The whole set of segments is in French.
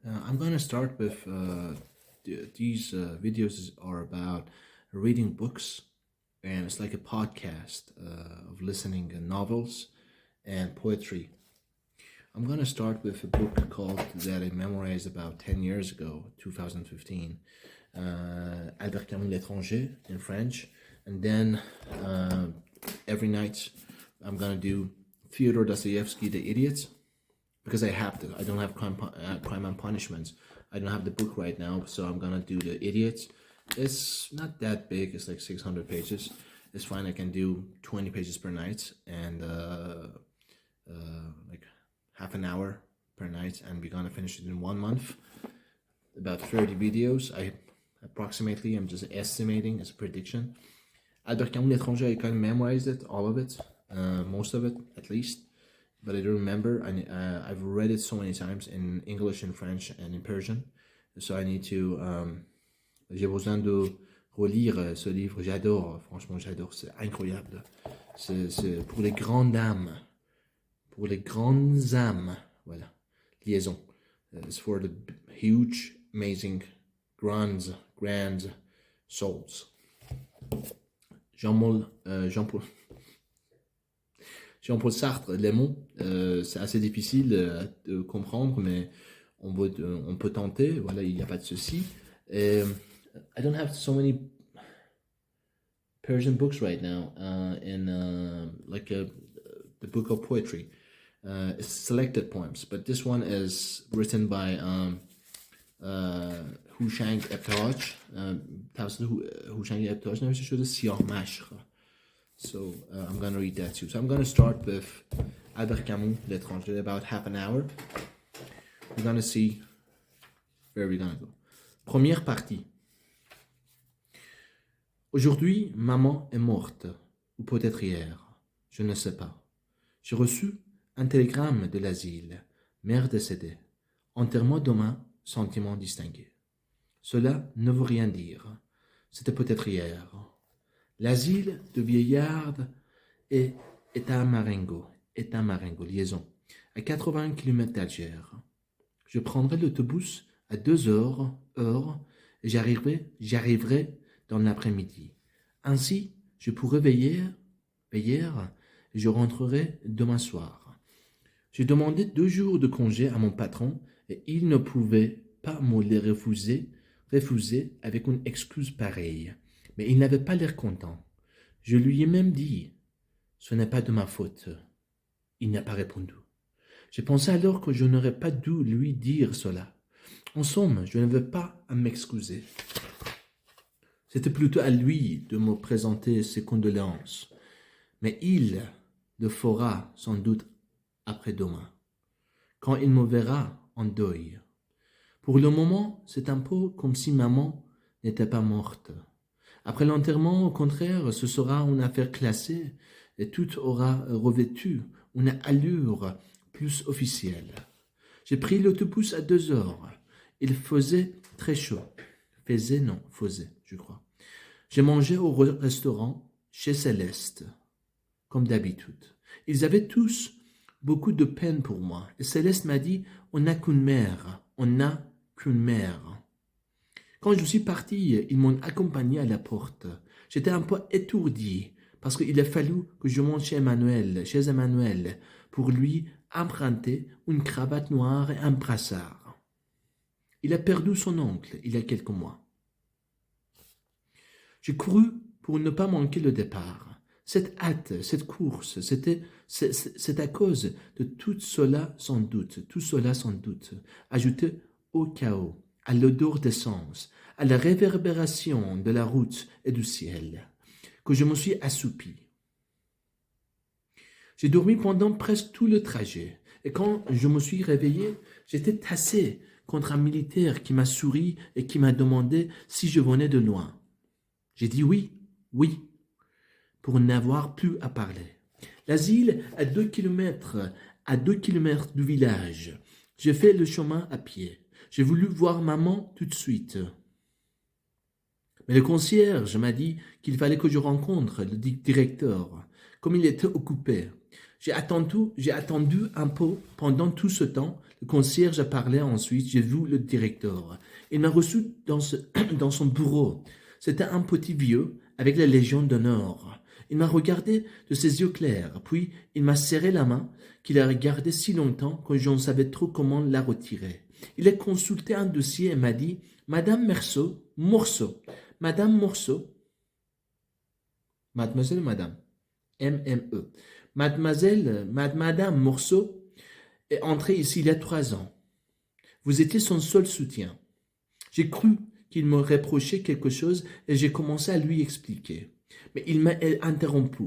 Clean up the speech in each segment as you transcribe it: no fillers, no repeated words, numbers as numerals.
I'm going to start with these videos are about reading books, and it's like a podcast of listening novels and poetry. I'm going to start with a book called that I memorized about 10 years ago, 2015, Albert Camus L'Étranger in French. And then every night I'm going to do Fyodor Dostoevsky, The Idiot, because I have to. I don't have Crime and Punishments. I don't have the book right now, so I'm gonna do The Idiot. It's not that big. It's like 600 pages. It's fine. I can do 20 pages per night and like half an hour per night, and we're gonna finish it in 1 month. About 30 videos. I'm just estimating as a prediction. Albert Camus L'Étranger, I kind of memorized it, all of it, most of it at least. But I don't remember. I've read it so many times in English, in French, and in Persian. So I need to. J'ai besoin de relire ce livre. J'adore, franchement, j'adore. C'est incroyable. C'est pour les grandes âmes. Pour les grandes âmes. Voilà. Liaison. It's for the huge, amazing, grand souls. Jean-Paul Sartre, Les mots, c'est assez difficile de comprendre, mais on peut tenter. Voilà, il n'y a pas de souci. I don't have so many Persian books right now the book of poetry. It's selected poems, but this one is written by هوشنگ ابتهاج. توسط هوشنگ ابتهاج نوشته شده سیاه مشق. So I'm going to read that too. So I'm going to start with Albert Camus, L'Étranger, about half an hour. We're going to see where we're going to go. Première partie. Aujourd'hui, maman est morte, ou peut-être hier, je ne sais pas. J'ai reçu un télégramme de l'asile, mère décédée. Enterrement demain, sentiment distingué. Cela ne veut rien dire. C'était peut-être hier. L'asile de vieillards est à Marengo, liaison, à 80 km d'Alger. Je prendrai l'autobus à 2 heures, et j'arriverai dans l'après-midi. Ainsi, je pourrai veiller, et je rentrerai demain soir. J'ai demandé 2 jours de congé à mon patron, et il ne pouvait pas me les refuser avec une excuse pareille. Mais il n'avait pas l'air content. Je lui ai même dit « Ce n'est pas de ma faute ». Il n'a pas répondu. J'ai pensé alors que je n'aurais pas dû lui dire cela. En somme, je ne veux pas à m'excuser. C'était plutôt à lui de me présenter ses condoléances. Mais il le fera sans doute après-demain, quand il me verra en deuil. Pour le moment, c'est un peu comme si maman n'était pas morte. Après l'enterrement, au contraire, ce sera une affaire classée et tout aura revêtu une allure plus officielle. J'ai pris l'autobus à 2 heures. Il faisait très chaud. Faisait, je crois. J'ai mangé au restaurant chez Céleste, comme d'habitude. Ils avaient tous beaucoup de peine pour moi. Et Céleste m'a dit « On n'a qu'une mère. Quand je suis parti, ils m'ont accompagné à la porte. J'étais un peu étourdi parce qu'il a fallu que je monte chez Emmanuel, pour lui emprunter une cravate noire et un brassard. Il a perdu son oncle il y a quelques mois. J'ai couru pour ne pas manquer le départ. Cette hâte, cette course, c'est à cause de tout cela sans doute, ajouté au chaos, à l'odeur d'essence, à la réverbération de la route et du ciel, que je me suis assoupi. J'ai dormi pendant presque tout le trajet, et quand je me suis réveillé, j'étais tassé contre un militaire qui m'a souri et qui m'a demandé si je venais de loin. J'ai dit oui, pour n'avoir plus à parler. L'asile à 2 kilomètres du village. J'ai fait le chemin à pied. J'ai voulu voir maman tout de suite. Mais le concierge m'a dit qu'il fallait que je rencontre le directeur. Comme il était occupé, J'ai attendu un peu pendant tout ce temps. Le concierge a parlé ensuite. J'ai vu le directeur. Il m'a reçu dans son bureau. C'était un petit vieux avec la Légion d'honneur. Il m'a regardé de ses yeux clairs, puis il m'a serré la main qu'il a regardée si longtemps que je ne savais trop comment la retirer. Il a consulté un dossier et m'a dit « Madame Morceau, Madame Morceau, Mademoiselle ou Madame, M-M-E, Madame Morceau est entrée ici il y a 3 ans. Vous étiez son seul soutien. J'ai cru qu'il me reprochait quelque chose et j'ai commencé à lui expliquer. Mais il m'a interrompu.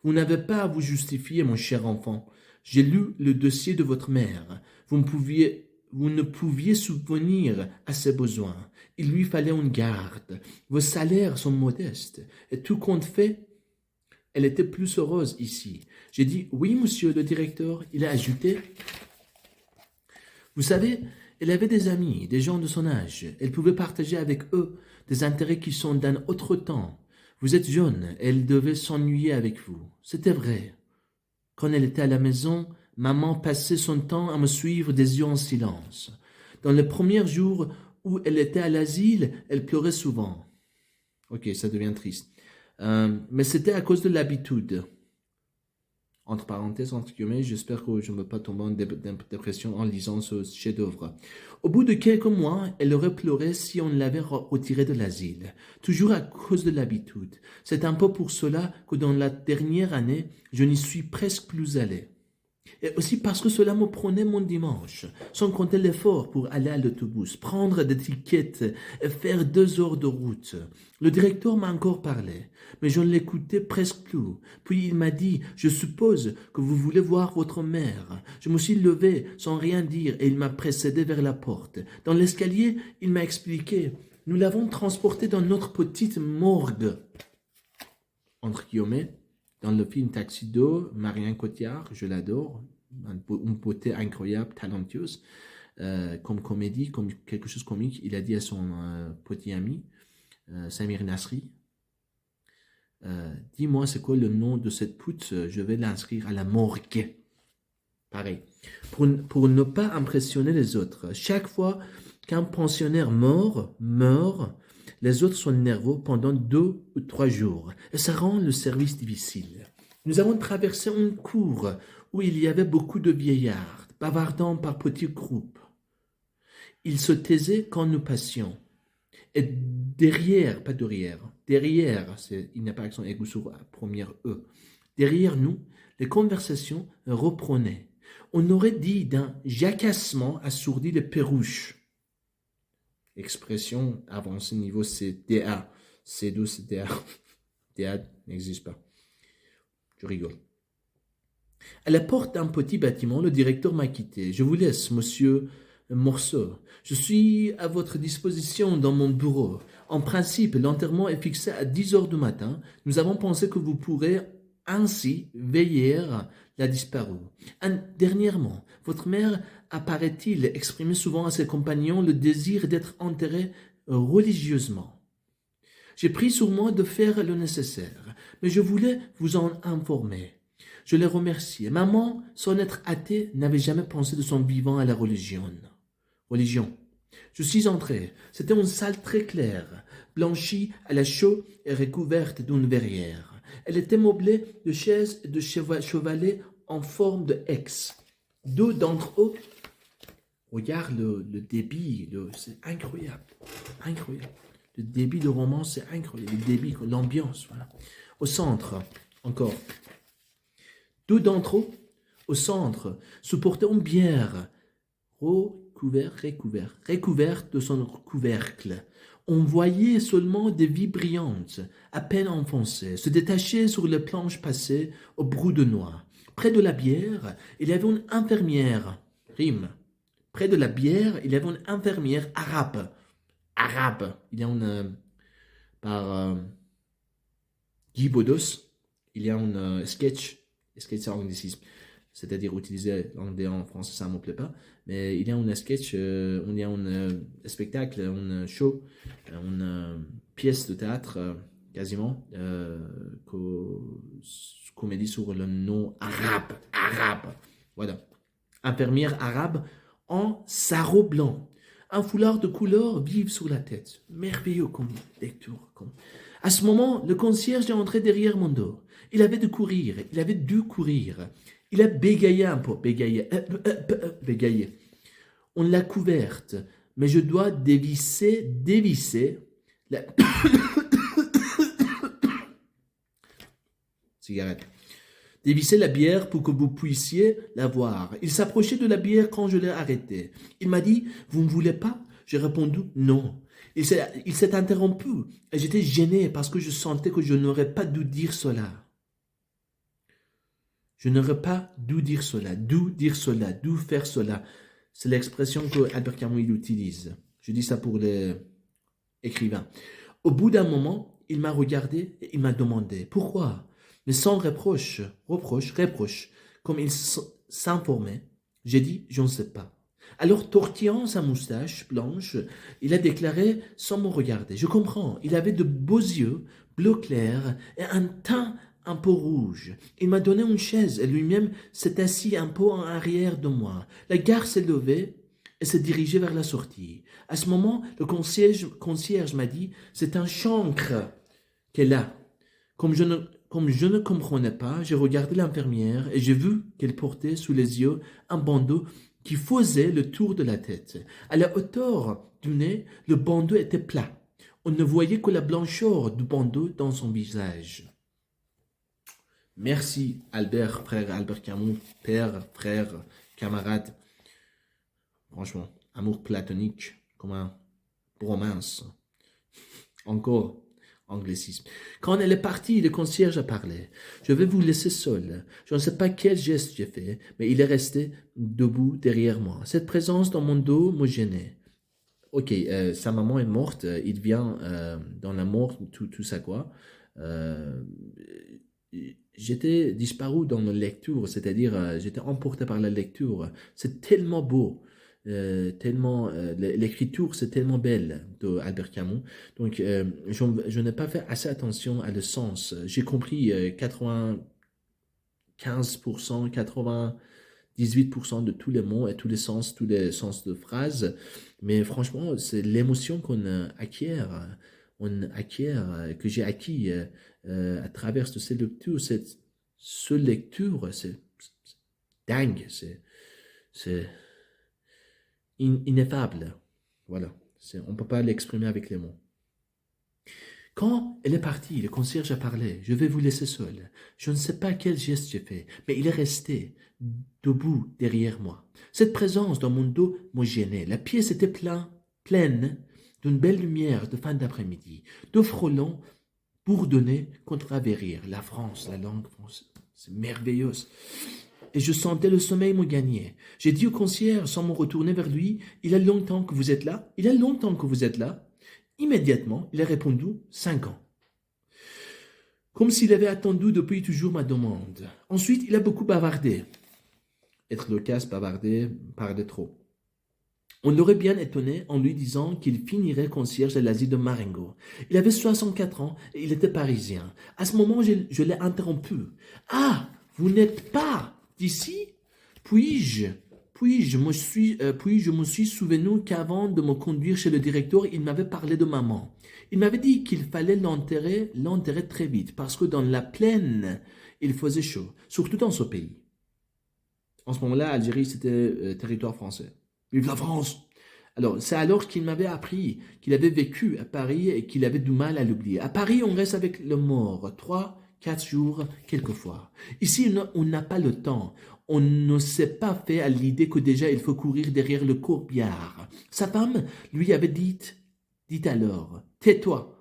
Vous n'avez pas à vous justifier, mon cher enfant. J'ai lu le dossier de votre mère. Vous ne pouviez subvenir à ses besoins. Il lui fallait une garde. Vos salaires sont modestes. Et tout compte fait, elle était plus heureuse ici. J'ai dit, oui, monsieur le directeur. Il a ajouté, vous savez, elle avait des amis, des gens de son âge. Elle pouvait partager avec eux des intérêts qui sont d'un autre temps. Vous êtes jeune, elle devait s'ennuyer avec vous. C'était vrai. Quand elle était à la maison, maman passait son temps à me suivre des yeux en silence. Dans les premiers jours où elle était à l'asile, elle pleurait souvent. Ok, ça devient triste. Mais c'était à cause de l'habitude. Entre parenthèses, entre guillemets, j'espère que je ne vais pas tomber en dépression en lisant ce chef-d'œuvre. Au bout de quelques mois, elle aurait pleuré si on l'avait retirée de l'asile, toujours à cause de l'habitude. C'est un peu pour cela que dans la dernière année, je n'y suis presque plus allé. Et aussi parce que cela me prenait mon dimanche, sans compter l'effort pour aller à l'autobus, prendre des tickets et faire 2 heures de route. Le directeur m'a encore parlé, mais je ne l'écoutais presque plus. Puis il m'a dit, je suppose que vous voulez voir votre mère. Je me suis levé sans rien dire et il m'a précédé vers la porte. Dans l'escalier, il m'a expliqué, nous l'avons transportée dans notre petite morgue. Entre guillemets. Dans le film Taxi 2, Marion Cotillard, je l'adore, une beauté incroyable, talentueuse, comme comédie, comme quelque chose de comique, il a dit à son petit ami, Samir Nasri, dis-moi c'est quoi le nom de cette pute, je vais l'inscrire à la morgue. Pareil. Pour ne pas impressionner les autres, chaque fois qu'un pensionnaire meurt, les autres sont nerveux pendant 2 ou 3 jours et ça rend le service difficile. Nous avons traversé une cour où il y avait beaucoup de vieillards, bavardant par petits groupes. Ils se taisaient quand nous passions. Et derrière, il n'y a pas accent aigu sur la première E. Derrière nous, les conversations reprenaient. On aurait dit d'un jacassement assourdi les perruches. Expression avancée niveau CDA. C12, CDA. DA n'existe pas. Je rigole. À la porte d'un petit bâtiment, le directeur m'a quitté. Je vous laisse, monsieur Morceau. Je suis à votre disposition dans mon bureau. En principe, l'enterrement est fixé à 10 heures du matin. Nous avons pensé que vous pourrez ainsi veiller la disparue. Dernièrement, votre mère a, paraît-il, exprimé souvent à ses compagnons le désir d'être enterrée religieusement. J'ai pris sur moi de faire le nécessaire, mais je voulais vous en informer. Je les remercie. Maman, sans être athée, n'avait jamais pensé de son vivant à la religion. Je suis entré. C'était une salle très claire, blanchie à la chaux et recouverte d'une verrière. Elle était meublée de chaises et de chevalets en forme de X. 2 d'entre eux, regarde le débit, c'est incroyable, incroyable. Le débit de roman, c'est incroyable. Le débit, l'ambiance, voilà. Au centre, encore. 2 d'entre eux, au centre, supportaient une bière, recouverte de son couvercle. On voyait seulement des vies brillantes, à peine enfoncées, se détacher sur les planches passées au brou de noix. Près de la bière, il y avait une infirmière. Rime. Près de la bière, il y avait une infirmière arabe. Il y a une... par Guy Bedos, il y a un sketch c'est anglicisme, c'est-à-dire utiliser l'anglais en français, ça ne me plaît pas, mais il y a un sketch, il y a un spectacle, un show, une pièce de théâtre quasiment, qu'on me dit sur le nom arabe. Voilà. Infirmière arabe en sarrau blanc. Un foulard de couleur vive sur la tête. Merveilleux comme lecture. À ce moment, le concierge est entré derrière mon dos. Il avait dû courir. Il a bégayé un peu. Bégayé. On l'a couverte. Mais je dois dévisser la... Cigarette. Dévisser la bière pour que vous puissiez la voir. Il s'approchait de la bière quand je l'ai arrêté. Il m'a dit, vous ne voulez pas? J'ai répondu, non. Il s'est interrompu et j'étais gêné parce que je sentais que je n'aurais pas dû dire cela. Je n'aurais pas dû dire cela, dû faire cela. C'est l'expression que Albert Camus utilise. Je dis ça pour les écrivains. Au bout d'un moment, il m'a regardé et il m'a demandé, pourquoi? Mais sans reproche, comme il s'informait, j'ai dit, je ne sais pas. Alors, tortillant sa moustache blanche, il a déclaré sans me regarder, je comprends, il avait de beaux yeux, bleu clair, et un teint un peu rouge. Il m'a donné une chaise et lui-même s'est assis un peu en arrière de moi. La gare s'est levée et s'est dirigée vers la sortie. À ce moment, le concierge m'a dit, c'est un chancre qu'elle a. Comme je ne comprenais pas, j'ai regardé l'infirmière et j'ai vu qu'elle portait sous les yeux un bandeau qui faisait le tour de la tête. À la hauteur du nez, le bandeau était plat. On ne voyait que la blancheur du bandeau dans son visage. Merci Albert, frère Albert Camus, père, frère, camarade. Franchement, amour platonique comme un romance. Encore. Anglicisme. Quand elle est partie, le concierge a parlé. Je vais vous laisser seul. Je ne sais pas quel geste j'ai fait, mais il est resté debout derrière moi. Cette présence dans mon dos me gênait. Ok, sa maman est morte. Il vient dans la mort, tout ça quoi. J'étais disparu dans la lecture, c'est-à-dire j'étais emporté par la lecture. C'est tellement beau. L'écriture c'est tellement belle de Albert Camus, donc je n'ai pas fait assez attention à le sens. J'ai compris 95%, 98% de tous les mots et tous les sens de phrases, mais franchement c'est l'émotion que j'ai acquis à travers de ces lectures. Cette lecture c'est dingue, c'est ineffable. Voilà. On ne peut pas l'exprimer avec les mots. Quand elle est partie, le concierge a parlé. Je vais vous laisser seul. Je ne sais pas quel geste j'ai fait, mais il est resté debout derrière moi. Cette présence dans mon dos me gênait. La pièce était pleine d'une belle lumière de fin d'après-midi. Deux frelons bourdonnaient contre un verrier. La France, la langue française, c'est merveilleux. Et je sentais le sommeil me gagner. J'ai dit au concierge sans me retourner vers lui, « Il y a longtemps que vous êtes là? Il y a longtemps que vous êtes là ?» Immédiatement, il a répondu, « 5 ans. » Comme s'il avait attendu depuis toujours ma demande. Ensuite, il a beaucoup bavardé. Être loquace, bavarder, parler trop. On l'aurait bien étonné en lui disant qu'il finirait concierge à l'asile de Marengo. Il avait 64 ans et il était parisien. À ce moment, je l'ai interrompu. « Ah, vous n'êtes pas d'ici? Puis je me suis souvenu qu'avant de me conduire chez le directeur, il m'avait parlé de maman. Il m'avait dit qu'il fallait l'enterrer très vite, parce que dans la plaine, il faisait chaud, surtout dans ce pays. En ce moment-là, Algérie, c'était territoire français. Vive la France! Alors, c'est alors qu'il m'avait appris qu'il avait vécu à Paris et qu'il avait du mal à l'oublier. À Paris, on reste avec le mort, 3-4 jours, quelquefois. Ici, on n'a pas le temps. On ne s'est pas fait à l'idée que déjà il faut courir derrière le corbillard. Sa femme lui avait dit alors, « Tais-toi,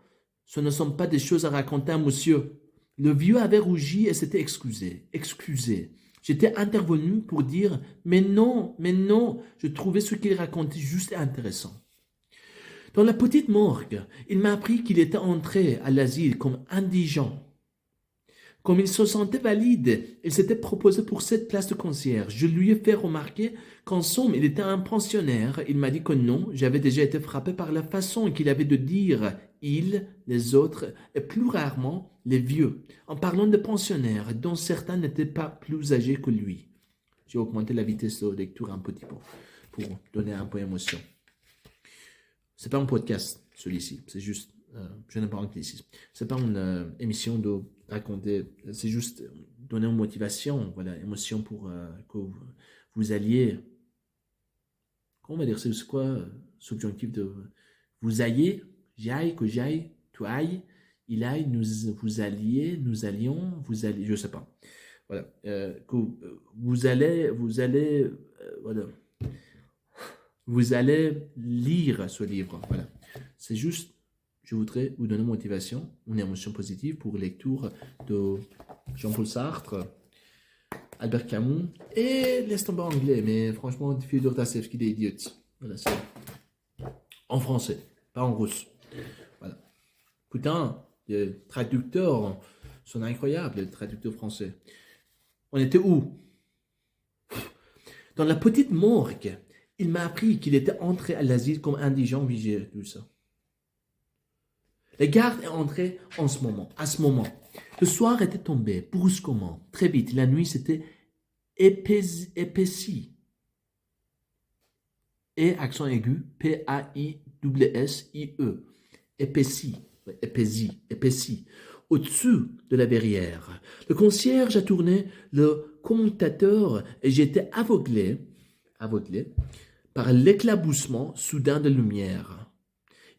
ce ne sont pas des choses à raconter à monsieur. » Le vieux avait rougi et s'était excusé. J'étais intervenu pour dire « mais non, je trouvais ce qu'il racontait juste intéressant. » Dans la petite morgue, il m'a appris qu'il était entré à l'asile comme indigent. Comme il se sentait valide, il s'était proposé pour cette place de concierge. Je lui ai fait remarquer qu'en somme, il était un pensionnaire. Il m'a dit que non, j'avais déjà été frappé par la façon qu'il avait de dire il, les autres, et plus rarement les vieux, en parlant de pensionnaires dont certains n'étaient pas plus âgés que lui. J'ai augmenté la vitesse de lecture un petit peu pour donner un peu d'émotion. C'est pas un podcast, celui-ci, c'est juste, je n'aime pas l'anglicisme. C'est pas une émission de raconter, c'est juste donner une motivation, voilà, émotion pour que vous alliez, comment on va dire, c'est quoi, subjonctif de vous alliez, j'aille, que j'aille, tu ailles, il aille, vous alliez, nous allions, vous alliez, je sais pas. Voilà, que vous allez, voilà, vous allez lire ce livre, voilà. C'est juste, je voudrais vous donner une motivation, une émotion positive pour lecture de Jean-Paul Sartre, Albert Camus, et laisse tomber anglais, mais franchement, Fyodor Dostoïevski, des idiots. Voilà, c'est en français, pas en russe. Voilà. Putain, les traducteurs sont incroyables, les traducteurs français. On était où? Dans la petite morgue. Il m'a appris qu'il était entré à l'asile comme indigent vigile, tout ça. Le garde est entré à ce moment. Le soir était tombé, brusquement, très vite. La nuit s'était épaissie. Et accent aigu, P-A-I-S-S-I-E. Épaissie. Au-dessus de la verrière. Le concierge a tourné le commutateur et j'étais aveuglé par l'éclaboussement soudain de lumière.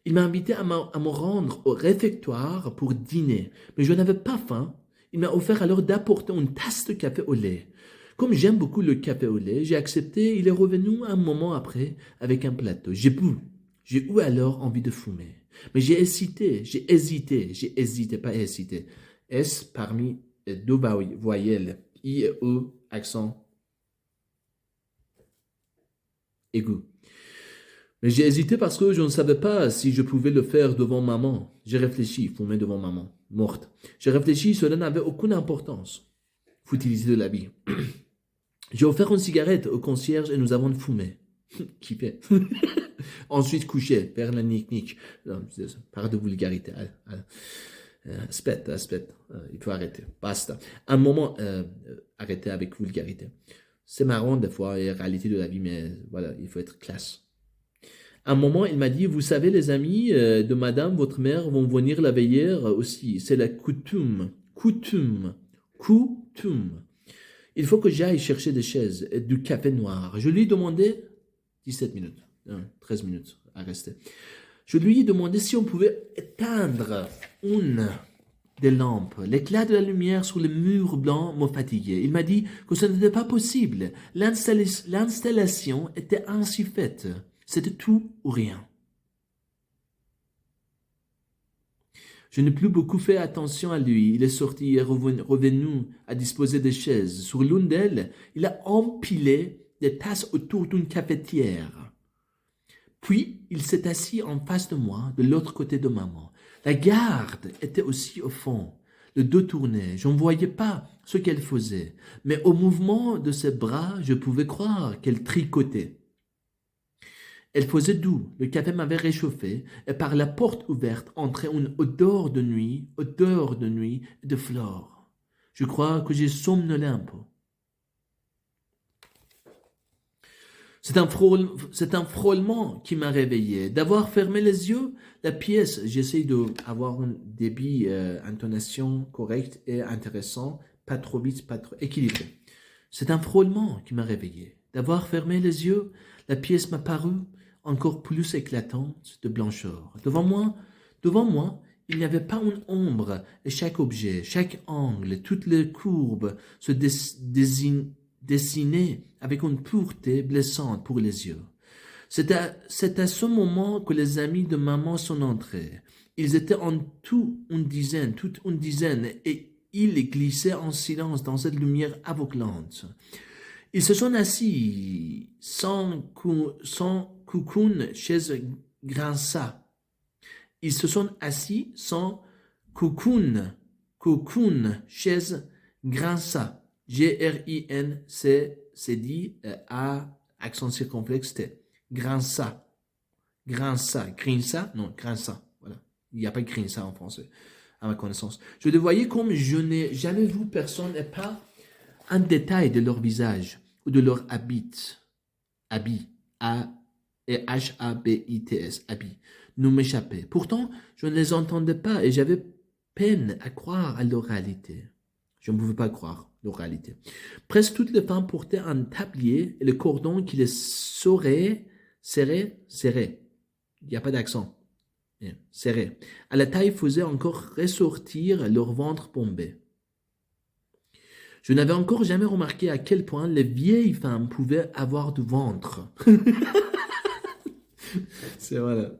Il m'a invité à me rendre au réfectoire pour dîner, mais je n'avais pas faim. Il m'a offert alors d'apporter une tasse de café au lait. Comme j'aime beaucoup le café au lait, j'ai accepté. Il est revenu un moment après avec un plateau. J'ai bu. J'ai eu alors envie de fumer. Mais j'ai hésité, pas hésité. S parmi deux voyelles, I et E, accent aigu. Mais j'ai hésité parce que je ne savais pas si je pouvais le faire devant maman. J'ai réfléchi, fumer devant maman, morte. J'ai réfléchi, cela n'avait aucune importance. Futilité de la vie. J'ai offert une cigarette au concierge et nous avons fumé. Kiffé. Ensuite couché, faire la nique-nique. Pas de vulgarité. Aspect. Il faut arrêter. Basta. Un moment, arrêter avec vulgarité. C'est marrant des fois, il y a la réalité de la vie, mais voilà, il faut être classe. À un moment, il m'a dit, vous savez, les amis de madame, votre mère, vont venir la veiller aussi. C'est la coutume. Il faut que j'aille chercher des chaises et du café noir. Je lui ai demandé 17 minutes, 13 minutes à rester. Je lui ai demandé si on pouvait éteindre une des lampes. L'éclat de la lumière sur le mur blanc me fatiguait. Il m'a dit que ce n'était pas possible. L'installation était ainsi faite. C'était tout ou rien. Je n'ai plus beaucoup fait attention à lui. Il est sorti et revenu à disposer des chaises. Sur l'une d'elles, il a empilé des tasses autour d'une cafetière. Puis, il s'est assis en face de moi, de l'autre côté de maman. La garde était aussi au fond, le dos tourné. Je ne voyais pas ce qu'elle faisait, mais au mouvement de ses bras, je pouvais croire qu'elle tricotait. Elle faisait doux, le café m'avait réchauffé, et par la porte ouverte entrait une odeur de nuit et de fleurs. Je crois que j'ai somnolé un peu. C'est un frôlement qui m'a réveillé. D'avoir fermé les yeux, la pièce, j'essaie d'avoir un débit, intonation correcte et intéressant, pas trop vite, pas trop équilibré. C'est un frôlement qui m'a réveillé. D'avoir fermé les yeux, la pièce m'a paru encore plus éclatante de blancheur. Devant moi, il n'y avait pas une ombre, et chaque objet, chaque angle, toutes les courbes se dessinaient avec une pureté blessante pour les yeux. C'est à ce moment que les amis de maman sont entrés. Ils étaient toute une dizaine, et ils glissaient en silence dans cette lumière aveuglante. Ils se sont assis sans coucoune chez Grinça. Ils se sont assis sans coucoune qu'aucune chaise grinça. G-R-I-N-C, c'est dit A, accent circonflexe T. Grinça. Grinça. Grinça? Non, grinça. Voilà. Il n'y a pas de grinça en français, à ma connaissance. Je les voyais comme je n'ai jamais vu personne et pas un détail de leur visage ou de leur habit. Habit. H-A-B-I-T-S. Habit. Nous m'échappait. Pourtant, je ne les entendais pas et j'avais peine à croire à leur réalité. Je ne pouvais pas croire leur réalité. Presque toutes les femmes portaient un tablier et le cordon qui les serrait. Il n'y a pas d'accent. Serré. À la taille faisait encore ressortir leur ventre bombé. Je n'avais encore jamais remarqué à quel point les vieilles femmes pouvaient avoir du ventre. C'est voilà.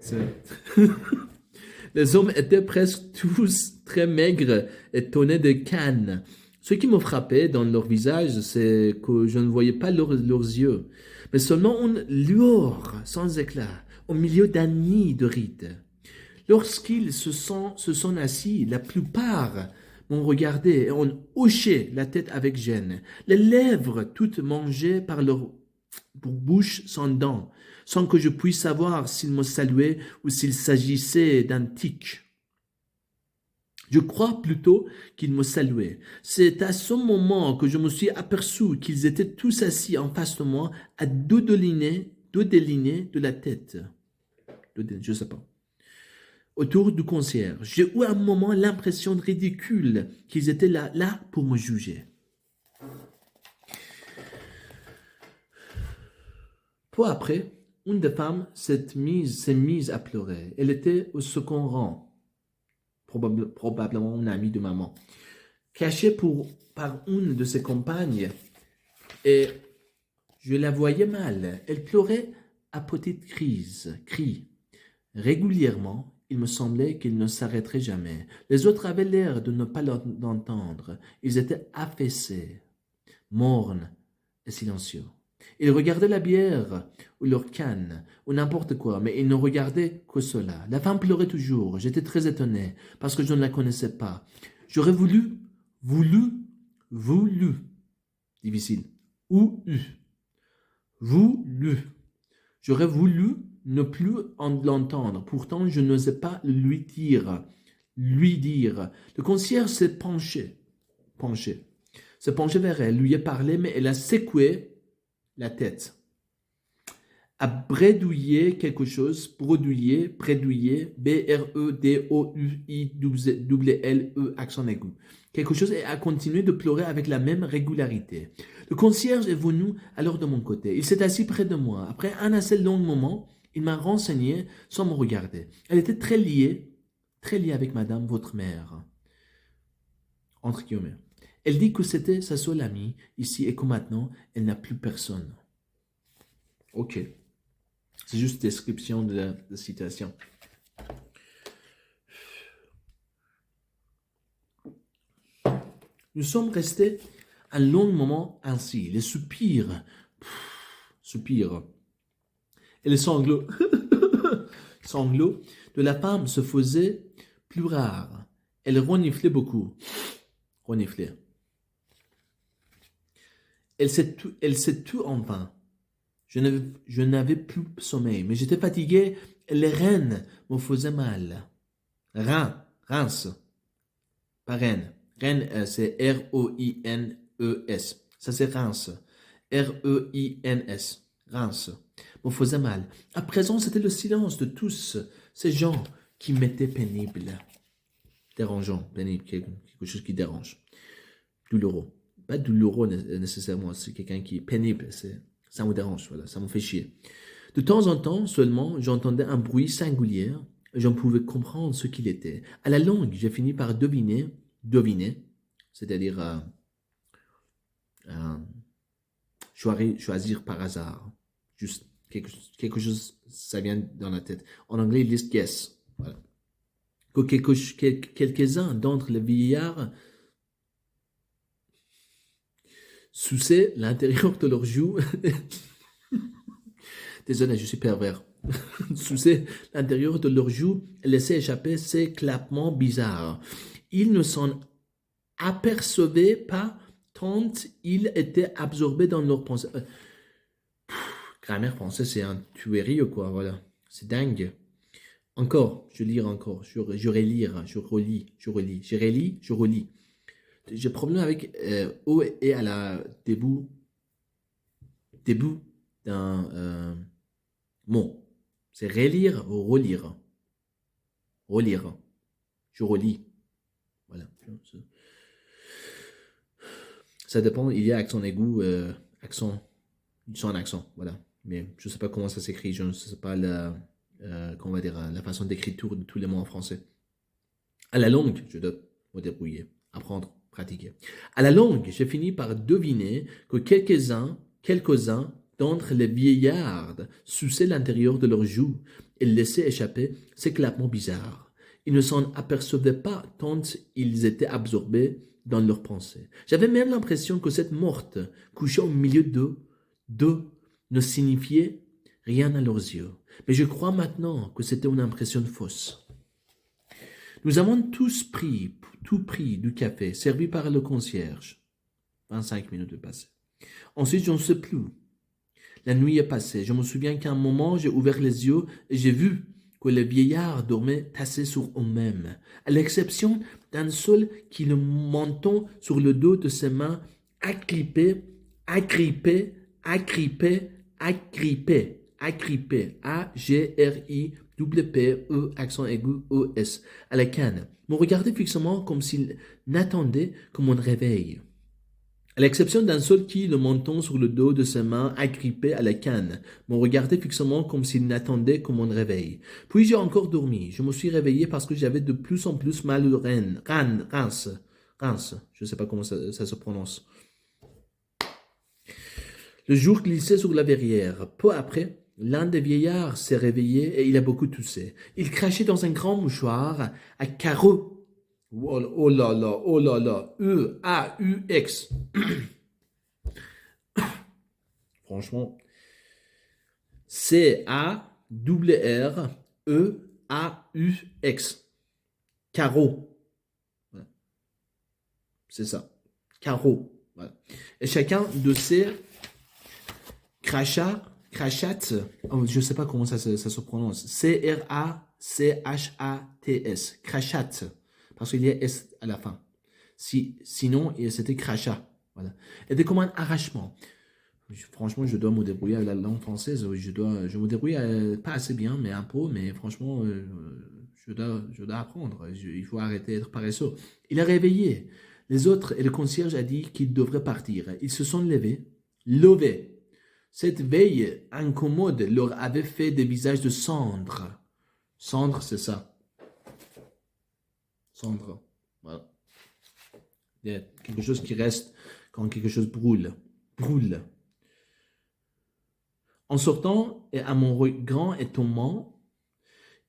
Les hommes étaient presque tous très maigres et tenaient des cannes. Ce qui me frappait dans leur visage, c'est que je ne voyais pas leurs yeux, mais seulement une lueur sans éclat au milieu d'un nid de rides. Lorsqu'ils se sont assis, la plupart m'ont regardé et ont hoché la tête avec gêne, les lèvres toutes mangées par leur bouche sans dents, sans que je puisse savoir s'ils me saluaient ou s'il s'agissait d'un tic. Je crois plutôt qu'ils me saluaient. C'est à ce moment que je me suis aperçu qu'ils étaient tous assis en face de moi, à dos délignés de la tête. Je ne sais pas. Autour du concierge. J'ai eu un moment l'impression ridicule qu'ils étaient là pour me juger. Peu après, une des femmes s'est mise à pleurer. Elle était au second rang. Probablement une amie de maman, cachée par une de ses compagnes, et je la voyais mal. Elle pleurait à petites cris. Régulièrement, il me semblait qu'il ne s'arrêterait jamais. Les autres avaient l'air de ne pas l'entendre. Ils étaient affaissés, mornes et silencieux. Ils regardaient la bière ou leur canne ou n'importe quoi, mais ils ne regardaient que cela. La femme pleurait toujours. J'étais très étonné parce que je ne la connaissais pas. J'aurais voulu, difficile, voulu. J'aurais voulu ne plus l'entendre. Pourtant, je n'osais pas lui dire. Le concierge s'est penché vers elle, lui a parlé, mais elle a secoué la tête, a bredouillé quelque chose, bredouillé, B-R-E-D-O-U-I-L-E, accent aigu. Quelque chose et a continué de pleurer avec la même régularité. Le concierge est venu alors de mon côté. Il s'est assis près de moi. Après un assez long moment, il m'a renseigné sans me regarder. Elle était très liée avec madame, votre mère. Entre guillemets. Elle dit que c'était sa seule amie ici et que maintenant, elle n'a plus personne. Ok. C'est juste une description de la situation. Nous sommes restés un long moment ainsi. Les soupirs et les sanglots de la femme se faisaient plus rares. Elle reniflait beaucoup. Elle s'est tue en vain. Je n'avais plus sommeil, mais j'étais fatigué et les reins me faisaient mal. Reims, pas reine. Reine, c'est R-O-I-N-E-S. Ça, c'est Reims. R-E-I-N-S. Reims. Me faisait mal. À présent, c'était le silence de tous ces gens qui m'étaient pénibles. Dérangeant, pénible, quelque chose qui dérange. Douloureux. Pas douloureux nécessairement, c'est quelqu'un qui est pénible, ça me dérange, voilà, ça me fait chier. De temps en temps seulement, j'entendais un bruit singulier et je pouvais comprendre ce qu'il était. À la longue, j'ai fini par deviner, c'est-à-dire choisir par hasard. Juste quelque chose, ça vient dans la tête. En anglais, ils disent guess. Voilà. Que quelques-uns d'entre les vieillards suçaient l'intérieur de leurs joues. Désolé, je suis pervers. Suçaient l'intérieur de leurs joues et laissaient échapper ces clappements bizarres. Ils ne s'en apercevaient pas tant ils étaient absorbés dans leurs pensées. Grammaire française, c'est un tuerie ou quoi, voilà. C'est dingue. Encore, je lis encore, je relire, je relis, je relis, je relis. J'ai problème avec O et à la début d'un mot. C'est relire ou relire. Relire. Je relis. Voilà. Ça dépend, il y a accent aigu, accent, sans accent, voilà. Mais je ne sais pas comment ça s'écrit, je ne sais pas comment on va dire, la façon d'écriture de tous les mots en français. À la longue, je dois me débrouiller, apprendre, pratiquer. À la longue, j'ai fini par deviner que quelques-uns d'entre les vieillards suçaient l'intérieur de leurs joues et laissaient échapper ces claquements bizarres. Ils ne s'en apercevaient pas tant ils étaient absorbés dans leurs pensées. J'avais même l'impression que cette morte, couchée au milieu d'eux, ne signifiait rien à leurs yeux. Mais je crois maintenant que c'était une impression fausse. Nous avons tout pris du café servi par le concierge. 25 minutes de passé. Ensuite, je ne sais plus. La nuit est passée. Je me souviens qu'à un moment, j'ai ouvert les yeux et j'ai vu que les vieillards dormaient tassés sur eux-mêmes, à l'exception d'un seul qui, le menton sur le dos de ses mains, agrippé, A-G-R-I-P-P-E, accent aigu, O-S, à la canne, me regardait fixement comme s'il n'attendait que mon réveil. À l'exception d'un seul qui, le menton sur le dos de ses mains, agrippé à la canne, me regardait fixement comme s'il n'attendait que mon réveil. Puis j'ai encore dormi. Je me suis réveillé parce que j'avais de plus en plus mal au reins. Je ne sais pas comment ça se prononce. Le jour glissait sur la verrière. Peu après, l'un des vieillards s'est réveillé et il a beaucoup toussé. Il crachait dans un grand mouchoir à carreaux. Oh là là, E-A-U-X. Franchement, C-A-R-R-E-A-U-X. Carreau. Voilà. C'est ça. Carreau. Voilà. Et chacun de ces crachats, oh, je ne sais pas comment ça se prononce. C-R-A-C-H-A-T-S. Crachats. Parce qu'il y a S à la fin. Sinon, c'était crachat. Voilà. Était comme un arrachement. Franchement, je dois me débrouiller avec la langue française. Je me débrouille pas assez bien, mais un peu. Mais franchement, je dois apprendre. Il faut arrêter d'être paresseux. Il a réveillé les autres et le concierge a dit qu'ils devraient partir. Ils se sont levés. Cette veille incommode leur avait fait des visages de cendres. Cendre, c'est ça. Cendre. Voilà. Il y a quelque chose qui reste quand quelque chose brûle. En sortant, et à mon grand étonnement,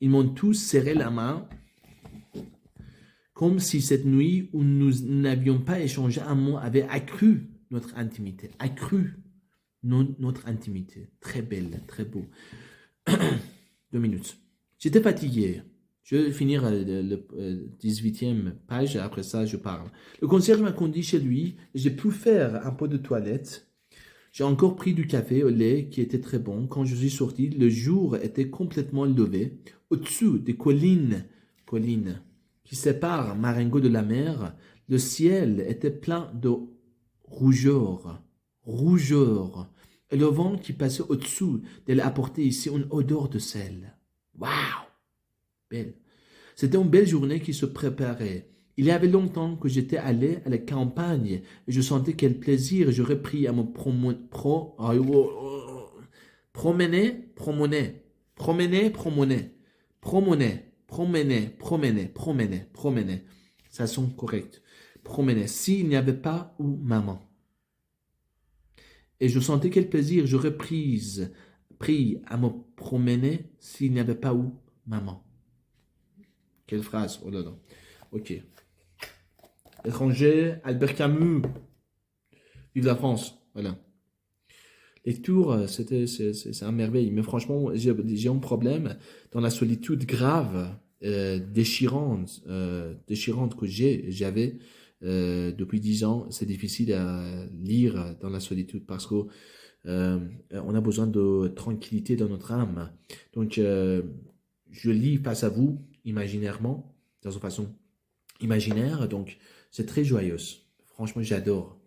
ils m'ont tous serré la main, comme si cette nuit où nous n'avions pas échangé un mot avait accru notre intimité. Notre intimité. Très belle, très beau. 2 minutes. J'étais fatigué. Je vais finir le 18e page, après ça je parle. Le concierge m'a conduit chez lui, j'ai pu faire un peu de toilette. J'ai encore pris du café au lait qui était très bon. Quand je suis sorti, le jour était complètement levé. Au-dessus des collines qui séparent Marengo de la mer, le ciel était plein de rougeur. Et le vent qui passait au-dessous apportait ici une odeur de sel. Waouh! Belle. C'était une belle journée qui se préparait. Il y avait longtemps que j'étais allé à la campagne et je sentais quel plaisir j'aurais pris à me promener. Ça sonne correct. Promener. S'il n'y avait pas où maman. Et je sentais quel plaisir j'aurais pris à me promener s'il n'y avait pas où maman. Quelle phrase, oh là là. Ok. Étranger, Albert Camus. Vive la France. Voilà. Lecture, c'est un merveille. Mais franchement, j'ai un problème dans la solitude grave, déchirante que j'avais. Depuis 10 ans, c'est difficile à lire dans la solitude parce que on a besoin de tranquillité dans notre âme. Donc, je lis face à vous, imaginairement, dans une façon imaginaire. Donc, c'est très joyeux. Franchement, j'adore.